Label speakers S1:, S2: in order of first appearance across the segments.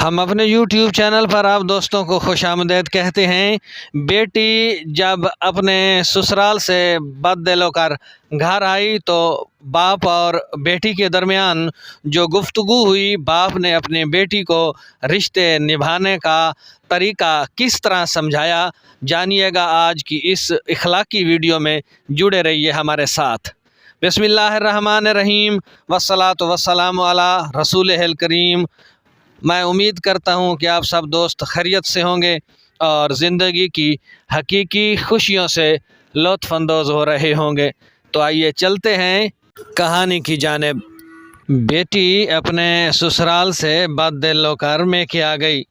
S1: ہم اپنے YouTube channel پر آپ دوستوں کو خوش آمدید کہتے ہیں۔ بیٹی جب اپنے سسرال سے بد دل ہو کر گھر آئی تو باپ اور بیٹی کے درمیان جو گفتگو ہوئی، باپ نے اپنے بیٹی کو رشتے نبھانے کا طریقہ کس طرح سمجھایا، جانیے گا آج کی اس اخلاقی ویڈیو میں۔ جڑے رہیے ہمارے ساتھ۔ بسم اللہ الرحمن الرحیم، والصلاۃ والسلام علی رسول الکریم۔ میں امید کرتا ہوں کہ آپ سب دوست خیریت سے ہوں گے اور زندگی کی حقیقی خوشیوں سے لطف اندوز ہو رہے ہوں گے۔ تو آئیے چلتے ہیں کہانی کی جانب۔ بیٹی اپنے سسرال سے بد دل ہو کر میکے آ گئی۔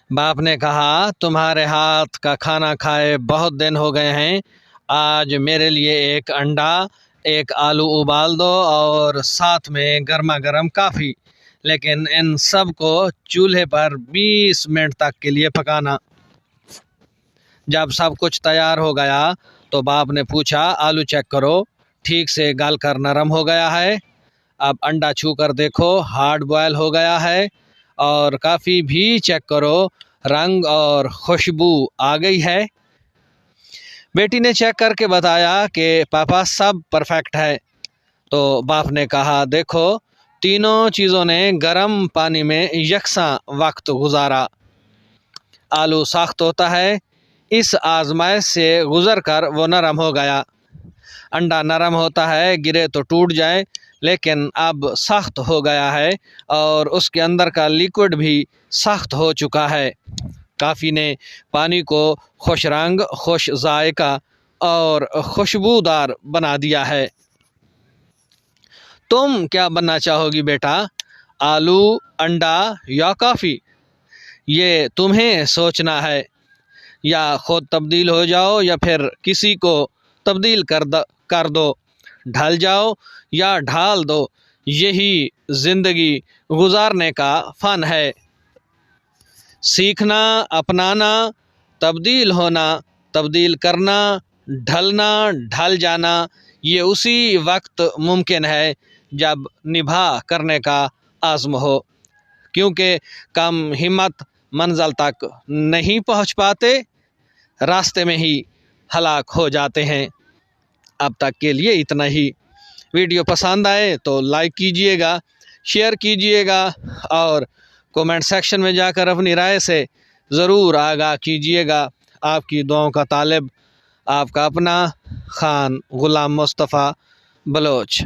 S1: باپ نے کہا، تمہارے ہاتھ کا کھانا کھائے بہت دن ہو گئے ہیں، آج میرے لیے ایک انڈا، ایک آلو ابال دو اور ساتھ میں گرما گرم کافی، لیکن ان سب کو چولہے پر 20 منٹ تک کے لیے پکانا۔ جب سب کچھ تیار ہو گیا تو باپ نے پوچھا، آلو چیک کرو، ٹھیک سے گل کر نرم ہو گیا ہے؟ اب انڈا چھو کر دیکھو، ہارڈ بوائل ہو گیا ہے؟ اور کافی بھی چیک کرو، رنگ اور خوشبو آ گئی ہے؟ بیٹی نے چیک کر کے بتایا کہ پاپا سب پرفیکٹ ہے۔ تو باپ نے کہا، دیکھو تینوں چیزوں نے گرم پانی میں یکساں وقت گزارا۔ آلو سخت ہوتا ہے، اس آزمائش سے گزر کر وہ نرم ہو گیا۔ انڈا نرم ہوتا ہے، گرے تو ٹوٹ جائے، لیکن اب سخت ہو گیا ہے اور اس کے اندر کا لیکوڈ بھی سخت ہو چکا ہے۔ کافی نے پانی کو خوش رنگ، خوش ذائقہ اور خوشبودار بنا دیا ہے۔ تم کیا بننا چاہو گی بیٹا؟ آلو، انڈا یا کافی؟ یہ تمہیں سوچنا ہے۔ یا خود تبدیل ہو جاؤ یا پھر کسی کو تبدیل کر دو، ڈھل جاؤ یا ڈھال دو، یہی زندگی گزارنے کا فن ہے۔ سیکھنا، اپنانا، تبدیل ہونا، تبدیل کرنا، ڈھلنا، ڈھل جانا، یہ اسی وقت ممکن ہے جب نبھا کرنے کا عزم ہو، کیونکہ کم ہمت منزل تک نہیں پہنچ پاتے، راستے میں ہی ہلاک ہو جاتے ہیں۔ اب تک کے لیے اتنا ہی۔ ویڈیو پسند آئے تو لائک کیجئے گا، شیئر کیجئے گا اور کومنٹ سیکشن میں جا کر اپنی رائے سے ضرور آگاہ کیجئے گا۔ آپ کی دعاؤں کا طالب آپ کا اپنا خان غلام مصطفیٰ بلوچ۔